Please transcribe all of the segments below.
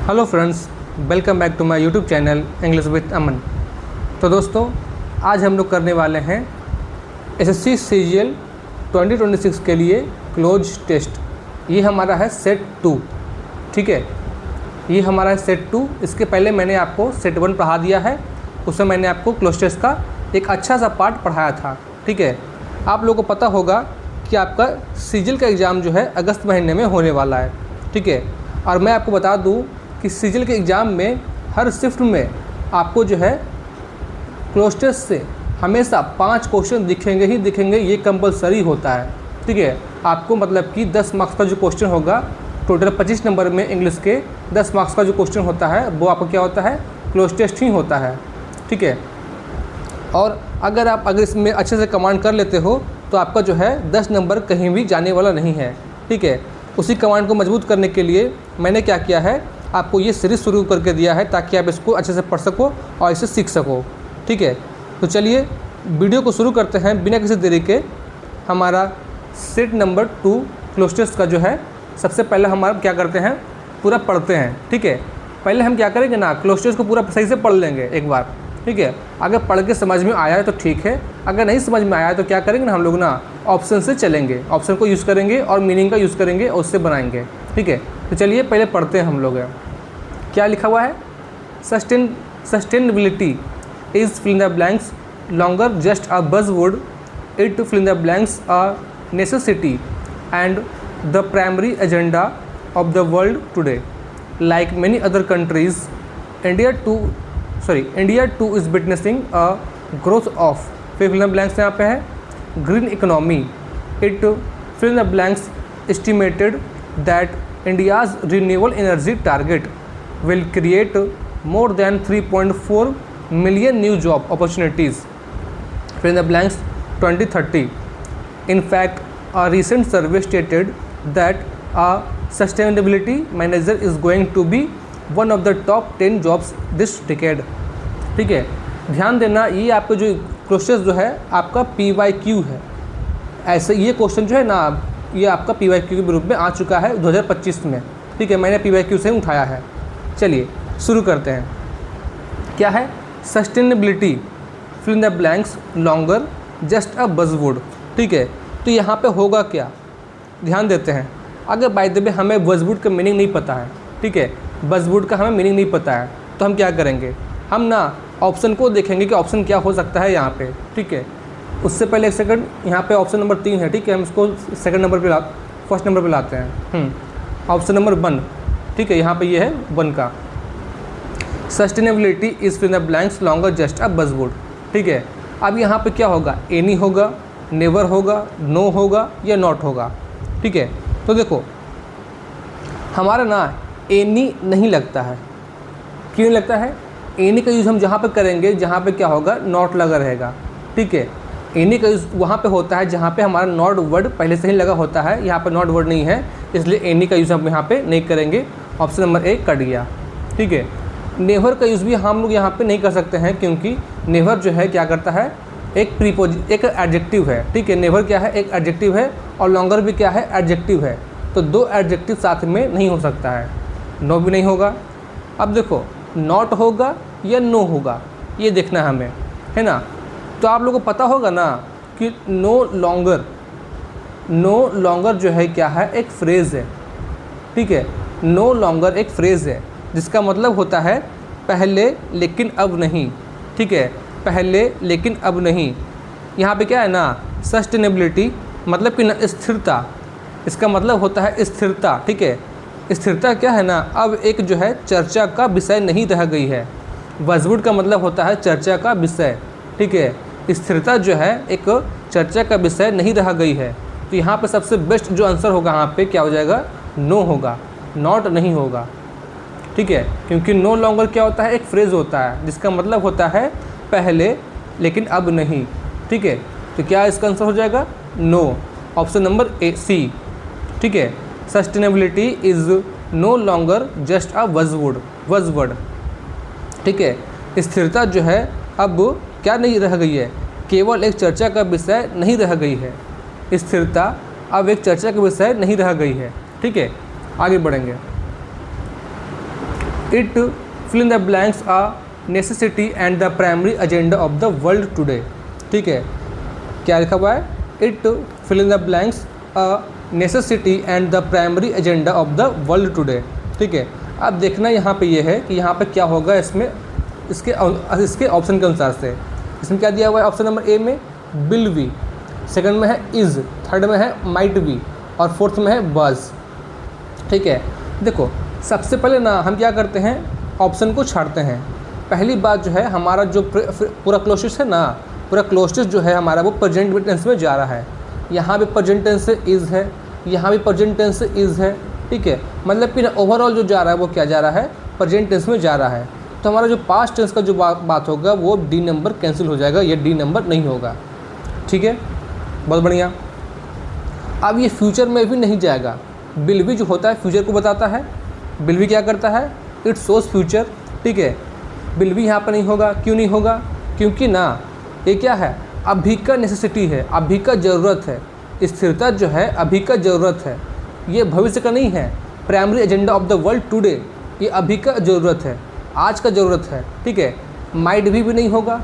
Hello friends, welcome back to my YouTube channel English with Aman. तो दोस्तों, आज हम लोग करने वाले हैं एसएससी सीजीएल 2026 के लिए क्लोज टेस्ट। ये हमारा है सेट 2। ठीक है, ये हमारा है सेट 2। इसके पहले मैंने आपको सेट 1 पढ़ा दिया है। उसमें मैंने आपको क्लोज टेस्ट का एक अच्छा सा पार्ट पढ़ाया था। ठीक है, आप लोगों को पता होगा कि आपका सीजीएल का एग्ज़ाम जो है अगस्त महीने में होने वाला है। ठीक है, और मैं आपको बता दूं कि सीजीएल के एग्ज़ाम में हर शिफ्ट में आपको जो है क्लोज टेस्ट से हमेशा 5 क्वेश्चन दिखेंगे ही दिखेंगे। ये कंपलसरी होता है। ठीक है, आपको मतलब कि 10 मार्क्स का जो क्वेश्चन होगा, टोटल 25 नंबर में इंग्लिश के 10 मार्क्स का जो क्वेश्चन होता है वो आपका क्या होता है, क्लोज टेस्ट ही होता है। ठीक है, और अगर इसमें अच्छे से कमांड कर लेते हो तो आपका जो है 10 नंबर कहीं भी जाने वाला नहीं है। ठीक है, उसी कमांड को मजबूत करने के लिए मैंने क्या किया है, आपको ये सीरीज़ शुरू करके दिया है ताकि आप इसको अच्छे से पढ़ सको और इसे सीख सको। ठीक है, तो चलिए वीडियो को शुरू करते हैं बिना किसी देरी के। हमारा सेट नंबर 2 क्लोज टेस्ट का जो है, सबसे पहले हमारा क्या करते हैं, पूरा पढ़ते हैं। ठीक है, पहले हम क्या करेंगे ना, क्लोज टेस्ट को पूरा सही से पढ़ लेंगे एक बार। ठीक है, अगर पढ़ के समझ में आया है तो ठीक है, अगर नहीं समझ में आया है तो क्या करेंगे ना, हम लोग ना ऑप्शन से चलेंगे, ऑप्शन को यूज़ करेंगे और मीनिंग का यूज़ करेंगे और उससे बनाएंगे। ठीक है, तो चलिए पहले पढ़ते हैं हम लोग। क्या लिखा हुआ है, sustainability is fill in the blanks longer just a buzzword, it fill in the blanks a necessity and the primary agenda of the world today. Like many other countries, India too is witnessing a growth of, फिर fill in the blanks यहाँ पे है, green economy, it fill in the blanks estimated that India's renewable energy target will create more than 3.4 million new job opportunities in the blanks 2030. In fact, a recent survey stated that a sustainability manager is going to be one of the top 10 jobs this decade. ठीक है, ध्यान देना, ये आपका जो question जो है आपका PYQ है। ऐसे ये क्वेश्चन जो है ना, ये आपका PYQ के रूप में आ चुका है 2025 में। ठीक है, मैंने PYQ से उठाया है। चलिए शुरू करते हैं। क्या है, sustainability fill in the blanks longer just a buzzword. ठीक है, तो यहाँ पे होगा क्या, ध्यान देते हैं। अगर बाय द वे हमें बज़वर्ड का मीनिंग नहीं पता है, ठीक है, बज़वर्ड का हमें मीनिंग नहीं पता है, तो हम क्या करेंगे, हम ना ऑप्शन को देखेंगे कि ऑप्शन क्या हो सकता है यहाँ पे। ठीक है, उससे पहले एक सेकंड, यहाँ पे ऑप्शन नंबर 3 है। ठीक है, हम इसको सेकंड नंबर पे फर्स्ट नंबर पे लाते हैं। ऑप्शन नंबर 1, ठीक है, यहाँ पे ये है 1 का, sustainability is fill in the blanks longer just a buzzword. ठीक है, अब यहाँ पे क्या होगा, एनी होगा, नेवर होगा, नो होगा या नॉट होगा। ठीक है, तो देखो हमारा ना एनी नहीं लगता है। क्यों नहीं लगता है, एनी का यूज़ हम जहाँ पे करेंगे जहाँ पे क्या होगा, नॉट लगा रहेगा। ठीक है, एनी का यूज़ वहाँ पे होता है जहाँ पे हमारा नॉट वर्ड पहले से ही लगा होता है। यहाँ पे नॉट वर्ड नहीं है, इसलिए एनी का यूज़ हम यहाँ पे नहीं करेंगे। ऑप्शन नंबर 1 कट गया। ठीक है, नेवर का यूज़ भी हम लोग यहाँ पे नहीं कर सकते हैं, क्योंकि नेवर जो है क्या करता है, एक एडजेक्टिव है। ठीक है, नेवर क्या है, एक एडजेक्टिव है, और लॉन्गर भी क्या है, एडजेक्टिव है। तो 2 एडजेक्टिव साथ में नहीं हो सकता है। नो भी नहीं होगा। अब देखो, नॉट होगा या नो होगा, ये देखना है हमें, है ना। तो आप लोगों को पता होगा ना कि नो लॉन्गर जो है क्या है, एक फ्रेज़ है। ठीक है, नो लॉन्गर एक फ्रेज़ है जिसका मतलब होता है पहले लेकिन अब नहीं। ठीक है, पहले लेकिन अब नहीं। यहाँ पे क्या है ना, सस्टेनेबिलिटी मतलब कि ना स्थिरता, इसका मतलब होता है स्थिरता। ठीक है, स्थिरता क्या है ना, अब एक जो है चर्चा का विषय नहीं रह गई है। बज़वर्ड का मतलब होता है चर्चा का विषय। ठीक है, स्थिरता जो है एक चर्चा का विषय नहीं रह गई है। तो यहाँ पे सबसे बेस्ट जो आंसर होगा यहाँ पे क्या हो जाएगा, नो होगा, नॉट नहीं होगा। ठीक है, क्योंकि नो लॉन्गर क्या होता है, एक फ्रेज़ होता है जिसका मतलब होता है पहले लेकिन अब नहीं। ठीक है, तो क्या इसका आंसर हो जाएगा, नो। Option number C। ठीक है, sustainability is no longer just a buzzword. ठीक है, स्थिरता जो है अब क्या नहीं रह गई है, केवल एक चर्चा का विषय नहीं रह गई है। स्थिरता अब एक चर्चा का विषय नहीं रह गई है। ठीक है, आगे बढ़ेंगे। It fill in the blanks a necessity and the primary agenda of the world today. ठीक है, क्या लिखा हुआ है? It fill in the blanks a necessity and the primary agenda of the world today. ठीक है, अब देखना यहाँ पे ये है कि यहाँ पे क्या होगा इसमें, इसके ऑप्शन के अनुसार से। इसमें क्या दिया हुआ है? ऑप्शन नंबर ए में विल बी, सेकंड में है इज़, थर्ड में है माइट बी और फोर्थ में है वाज। ठीक है, देखो सबसे पहले ना हम क्या करते हैं, ऑप्शन को छाड़ते हैं। पहली बात जो है हमारा जो पूरा क्लोजेस है ना, पूरा क्लोजेस जो है हमारा वो प्रेजेंट टेंस में जा रहा है। यहाँ भी प्रेजेंट टेंस से इज़ है, यहाँ भी प्रेजेंट टेंस से इज़ है। ठीक है, मतलब कि ओवरऑल जो जा रहा है वो क्या जा रहा है? प्रेजेंट टेंस में जा रहा है। तो हमारा जो पास्ट टेंस का जो बात होगा वो डी नंबर कैंसिल हो जाएगा, ये डी नंबर नहीं होगा। ठीक है, बहुत बढ़िया। अब ये फ्यूचर में भी नहीं जाएगा। विल भी जो होता है फ्यूचर को बताता है, विल भी क्या करता है? It shows future. ठीक है, विल भी यहाँ पर नहीं होगा। क्यों नहीं होगा? क्योंकि ना ये क्या है? अभी का नेसेसिटी है, अभी का ज़रूरत है। स्थिरता जो है अभी का ज़रूरत है, ये भविष्य का नहीं है। Primary agenda of the world today, ये अभी का ज़रूरत है, आज का ज़रूरत है। ठीक है, माइट भी नहीं होगा।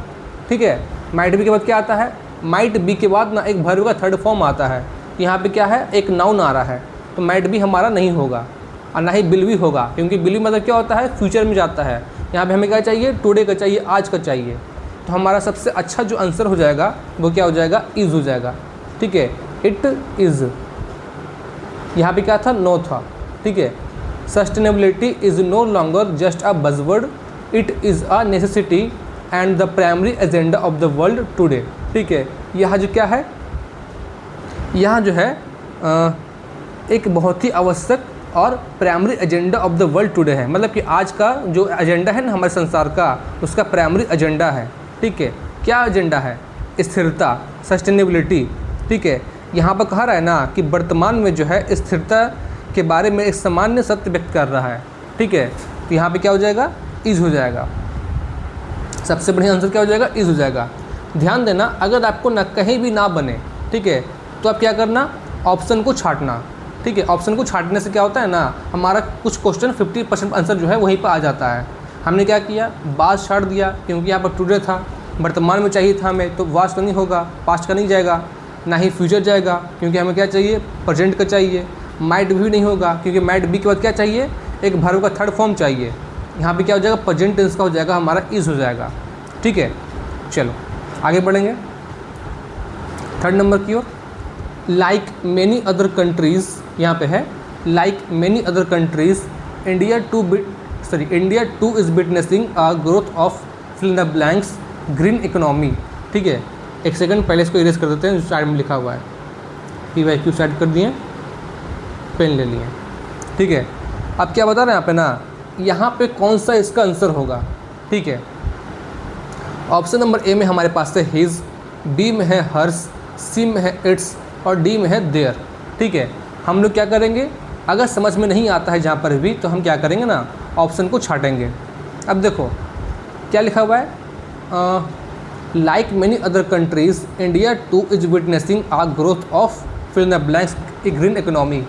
ठीक है, माइट बी के बाद क्या आता है? माइट बी के बाद ना एक वर्ब का थर्ड फॉर्म आता है। यहाँ पे क्या है? एक नाउन आ रहा है, तो माइट बी हमारा नहीं होगा और ना ही विल भी होगा, क्योंकि विल भी मतलब क्या होता है? फ्यूचर में जाता है। यहाँ पे हमें क्या चाहिए? टुडे का चाहिए, आज का चाहिए। तो हमारा सबसे अच्छा जो आंसर हो जाएगा वो क्या हो जाएगा? इज़ हो जाएगा। ठीक है, इट इज़। यहाँ पे क्या था? नो था। ठीक है, sustainability is no longer just a buzzword, it is a necessity and the primary agenda of the world today. ठीक है, यहाँ जो क्या है, यहाँ जो है एक बहुत ही आवश्यक और primary agenda of the world today है। मतलब कि आज का जो एजेंडा है ना हमारे संसार का, उसका प्राइमरी एजेंडा है। ठीक है, क्या एजेंडा है? स्थिरता, सस्टेनेबिलिटी। ठीक है, यहाँ पर कहा रहा है ना कि वर्तमान में जो है स्थिरता के बारे में एक सामान्य सत्य व्यक्त कर रहा है। ठीक है, तो यहाँ पे क्या हो जाएगा? इज़ हो जाएगा। सबसे बढ़िया आंसर क्या हो जाएगा? इज़ हो जाएगा। ध्यान देना, अगर आपको ना कहीं भी ना बने, ठीक है, तो आप क्या करना? ऑप्शन को छांटना। ठीक है, ऑप्शन को छांटने से क्या होता है ना, हमारा कुछ क्वेश्चन 50% आंसर जो है वहीं पर आ जाता है। हमने क्या किया? बास छाट दिया, क्योंकि यहाँ पर टुडे था, वर्तमान में चाहिए था हमें, तो वास्ट तो नहीं होगा, पास्ट का नहीं जाएगा, ना ही फ्यूचर जाएगा, क्योंकि हमें क्या चाहिए? प्रेजेंट का चाहिए। माइट भी नहीं होगा, क्योंकि माइट बी के बाद क्या चाहिए? एक वर्ब का थर्ड फॉर्म चाहिए। यहाँ पे क्या हो जाएगा? प्रेजेंट टेंस का हो जाएगा, हमारा इज़ हो जाएगा। ठीक है, चलो आगे बढ़ेंगे थर्ड नंबर की ओर। लाइक मेनी अदर कंट्रीज़, यहाँ पे है like many other countries, India too is witnessing a growth of fill the blanks green economy. ठीक है, एक सेकंड पहले इसको इरेज कर देते हैं, जो साइड में लिखा हुआ है। PYQ साइड कर दिए, पेन ले लिए। ठीक है, अब क्या बता रहे हैं यहाँ पे ना, यहाँ पे कौन सा इसका आंसर होगा? ठीक है, ऑप्शन नंबर ए में हमारे पास है हिज, बी में है हर्स, सी में है इट्स और डी में है देयर। ठीक है, हम लोग क्या करेंगे? अगर समझ में नहीं आता है जहाँ पर भी, तो हम क्या करेंगे ना, ऑप्शन को छाटेंगे। अब देखो क्या लिखा हुआ है? Like many other countries, India too is witnessing a growth of fill the blanks green economy.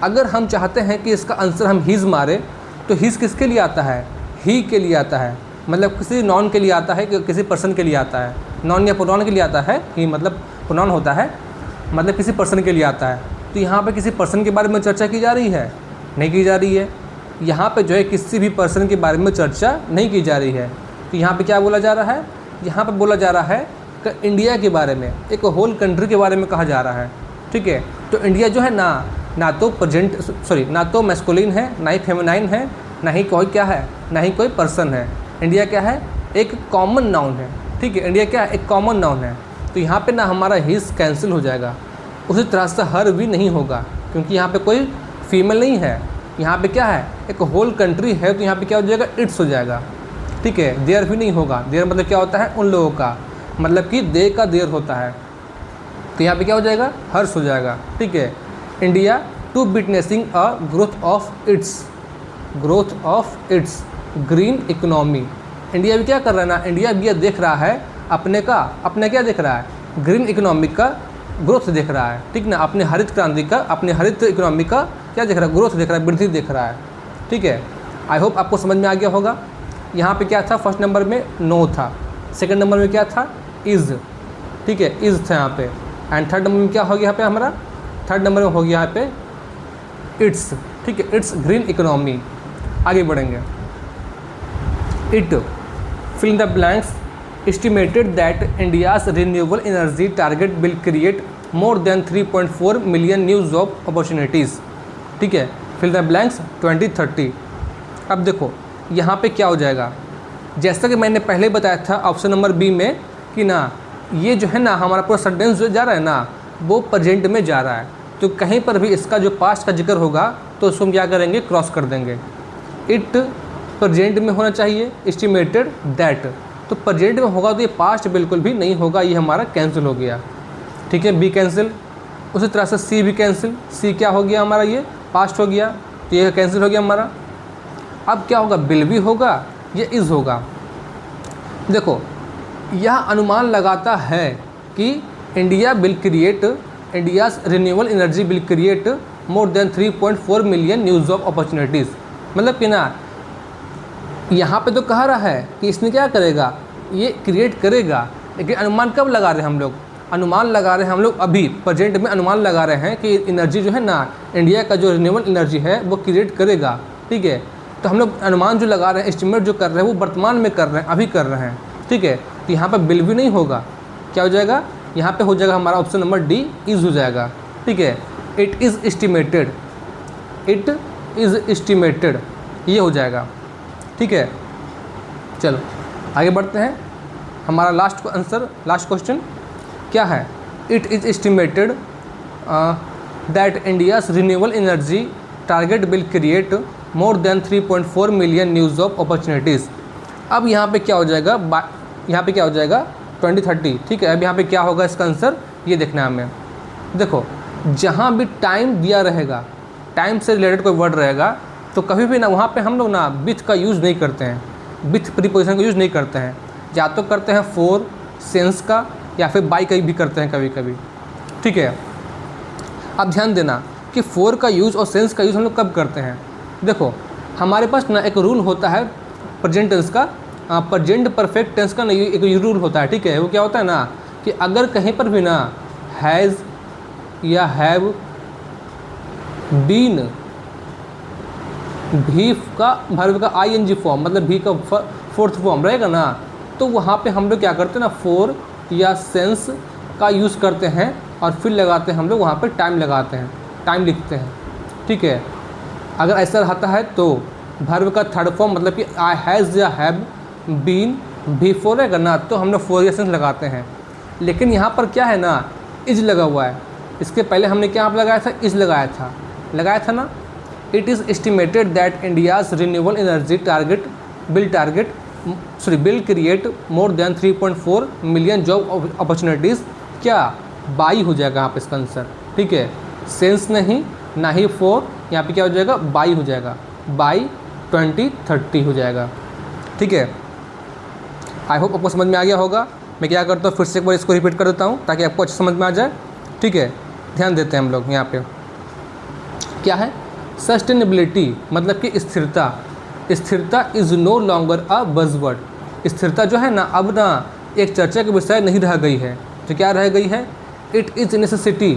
अगर हम चाहते हैं कि इसका आंसर हम हिज मारे, तो हिज किसके लिए आता है? ही के लिए आता है, मतलब किसी नॉन के लिए आता है, किसी पर्सन के लिए आता है। नॉन या प्रोनाउन के लिए आता है, ही मतलब प्रोनाउन होता है, मतलब किसी पर्सन के लिए आता है। तो यहाँ पे किसी पर्सन के बारे में चर्चा की जा रही है? नहीं की जा रही है। यहाँ पे जो है किसी भी पर्सन के बारे में चर्चा नहीं की जा रही है। तो यहाँ पे क्या बोला जा रहा है? यहाँ पे बोला जा रहा है कि इंडिया के बारे में, एक होल कंट्री के बारे में कहा जा रहा है। ठीक है, तो इंडिया जो है ना तो ना तो मैस्कुलिन है, ना ही फेमिनाइन है, ना ही कोई क्या है, ना ही कोई पर्सन है। इंडिया क्या है? एक कॉमन नाउन है। ठीक है, इंडिया क्या है? एक कॉमन नाउन है। तो यहाँ पे ना हमारा हिज कैंसिल हो जाएगा। उसी तरह से हर भी नहीं होगा, क्योंकि यहाँ पे कोई फीमेल नहीं है। यहाँ पे क्या है? एक होल कंट्री है, तो यहाँ पे क्या हो जाएगा? इट्स हो जाएगा। ठीक है, देयर भी नहीं होगा। देयर मतलब क्या होता है? उन लोगों का, मतलब कि दे का देयर होता है। तो यहाँ पे क्या हो जाएगा? हर्ष हो जाएगा। ठीक है, India too witnessing a growth of its green economy. India भी क्या कर रहा है ना, इंडिया भी देख रहा है अपने क्या देख रहा है? ग्रीन इकोनॉमी का ग्रोथ देख रहा है। ठीक ना, अपने हरित क्रांति का, अपने हरित इकोनॉमी का क्या देख रहा है? ग्रोथ देख रहा है, वृद्धि देख रहा है। ठीक है, आई होप आपको समझ में आ गया होगा। यहाँ पे क्या था, फर्स्ट नंबर में नो था, सेकंड नंबर में क्या था, इज़, ठीक है, इज़ था यहाँ पे, एंड थर्ड नंबर में क्या हो गया यहाँ पे हमारा, थर्ड नंबर में हो गया यहाँ पे इट्स, ठीक है, इट्स ग्रीन इकोनॉमी। आगे बढ़ेंगे। It fill the blanks estimated that India's renewable energy target will create more than 3.4 million new job opportunities, ठीक है, फिल द ब्लैंक्स 2030। अब देखो यहाँ पे क्या हो जाएगा, जैसा कि मैंने पहले बताया था ऑप्शन नंबर बी में कि ना ये जो है ना हमारा पूरा सेंटेंस जो जा रहा है ना वो प्रेजेंट में जा रहा है, तो कहीं पर भी इसका जो पास्ट का जिक्र होगा तो उसको हम क्या करेंगे, क्रॉस कर देंगे। इट प्रेजेंट में होना चाहिए, एस्टिमेटेड दैट, तो प्रेजेंट में होगा तो ये पास्ट बिल्कुल भी नहीं होगा, ये हमारा कैंसिल हो गया, ठीक है, बी कैंसिल। उसी तरह से सी भी कैंसिल, सी क्या हो गया हमारा, ये पास्ट हो गया तो ये कैंसिल हो गया हमारा। अब क्या होगा, बिल भी होगा, ये इज़ होगा। देखो यह अनुमान लगाता है कि India will create, India's renewable energy will create more than 3.4 million new job opportunities, मतलब कि ना यहाँ पे तो कह रहा है कि इसने क्या करेगा, ये क्रिएट करेगा, लेकिन अनुमान कब लगा रहे हैं हम लोग, अनुमान लगा रहे हैं हम लोग अभी प्रेजेंट में अनुमान लगा रहे हैं कि एनर्जी जो है ना, इंडिया का जो रिन्यूएबल एनर्जी है वो क्रिएट करेगा, ठीक है। तो हम लोग अनुमान जो लगा रहे हैं, एस्टिमेट जो कर रहे हैं वो वर्तमान में कर रहे हैं, अभी कर रहे हैं, ठीक है। तो यहाँ पर बिल भी नहीं होगा, क्या हो जाएगा, यहाँ पे हो जाएगा हमारा ऑप्शन नंबर डी, इज़ हो जाएगा, ठीक है। It is estimated, it is estimated, ये हो जाएगा, ठीक है। चलो आगे बढ़ते हैं। हमारा लास्ट आंसर, लास्ट क्वेश्चन क्या है, it is estimated that India's renewable energy target will create more than 3.4 million new job opportunities. अब यहाँ पे क्या हो जाएगा, यहाँ पे क्या हो जाएगा 2030, ठीक है। अब यहाँ पे क्या होगा इसका आंसर, ये देखना है हमें। देखो जहाँ भी टाइम दिया रहेगा, टाइम से रिलेटेड कोई वर्ड रहेगा तो कभी भी ना वहाँ पे हम लोग ना विथ का यूज़ नहीं करते हैं, विथ प्रीपोजिशन का यूज़ नहीं करते हैं, या तो करते हैं फॉर, सेंस का, या फिर बाई का भी करते हैं कभी कभी, ठीक है। अब ध्यान देना कि फॉर का यूज़ और सेंस का यूज़ हम लोग कब करते हैं। देखो हमारे पास ना एक रूल होता है प्रेजेंट टेंस का, प्रेजेंट परफेक्ट टेंस का ना एक रूल होता है, ठीक है। वो क्या होता है ना कि अगर कहीं पर भी ना हैज़ या हैव बीन, भी का वर्ब का आईएनजी फॉर्म, मतलब भी का फोर्थ फॉर्म रहेगा ना, तो वहाँ पे हम लोग क्या करते हैं ना, फॉर या सेंस का यूज़ करते हैं और फिर लगाते हैं हम लोग वहाँ पे टाइम लगाते हैं, टाइम लिखते हैं, ठीक है। अगर ऐसा रहता है तो वर्ब का थर्ड फॉर्म मतलब कि आई हैज़ या हैव बीन बिफोर रहेगा ना, तो हम लोग फॉर या सेंस लगाते हैं। लेकिन यहाँ पर क्या है ना, इज लगा हुआ है, इसके पहले हमने क्या लगाया था, इज लगाया था ना। It is estimated that India's renewable energy will create more than 3.4 million job opportunities, क्या बाई हो जाएगा यहाँ पे इसका आंसर, ठीक है। सेंस नहीं, ना ही फॉर, यहाँ पे क्या हो जाएगा, बाई हो जाएगा, बाई 2030 हो जाएगा, ठीक है। आई होप आपको समझ में आ गया होगा। मैं क्या करता हूँ, फिर से एक बार इसको रिपीट कर देता हूँ ताकि आपको अच्छे समझ में आ जाए, ठीक है। ध्यान देते हैं हम लोग यहाँ पे क्या है, सस्टेनेबिलिटी मतलब कि स्थिरता, स्थिरता is no longer a buzzword. स्थिरता जो है ना अब ना एक चर्चा का विषय नहीं रह गई है, तो क्या रह गई है, it is necessity,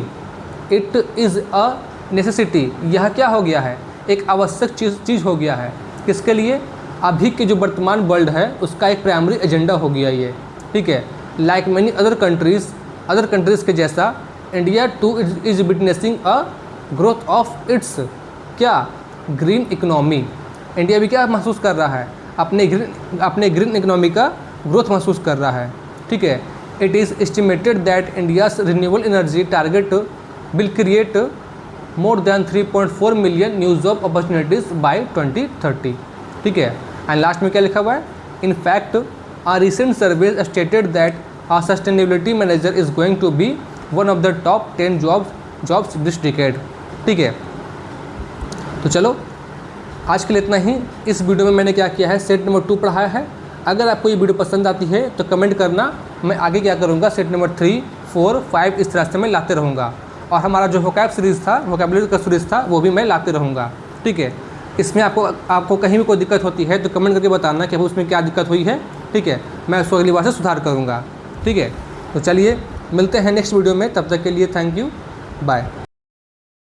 it is a necessity. यह क्या हो गया है, एक आवश्यक चीज़ हो गया है, किसके लिए, अभी के जो वर्तमान वर्ल्ड है उसका एक प्राइमरी एजेंडा हो गया ये, ठीक है। लाइक मैनी अदर कंट्रीज़ के जैसा India too is witnessing a growth of it's क्या ग्रीन इकोनॉमी। इंडिया भी क्या महसूस कर रहा है, अपने ग्रीन इकोनॉमी का ग्रोथ महसूस कर रहा है, ठीक है। It is estimated that India's renewable energy target will create more than 3.4 million new job opportunities by 2030, ठीक है। एंड लास्ट में क्या लिखा हुआ है, in fact a recent survey stated that a sustainability manager is going to be one of the top 10 jobs this decade, ठीक है। तो चलो आज के लिए इतना ही। इस वीडियो में मैंने क्या किया है, सेट नंबर 2 पढ़ाया है। अगर आपको ये वीडियो पसंद आती है तो कमेंट करना, मैं आगे क्या करूँगा, सेट नंबर 3, 4, 5 इस तरह से मैं लाते रहूँगा। और हमारा जो वोकैब सीरीज़ था, वोकैबुलरी का सीरीज़ था, वो भी मैं लाते रहूँगा, ठीक है। इसमें आपको कहीं भी कोई दिक्कत होती है तो कमेंट करके बताना कि उसमें क्या दिक्कत हुई है, ठीक है। मैं उसको अगली बार से सुधार करूँगा, ठीक है। तो चलिए मिलते हैं नेक्स्ट वीडियो में, तब तक के लिए थैंक यू, बाय।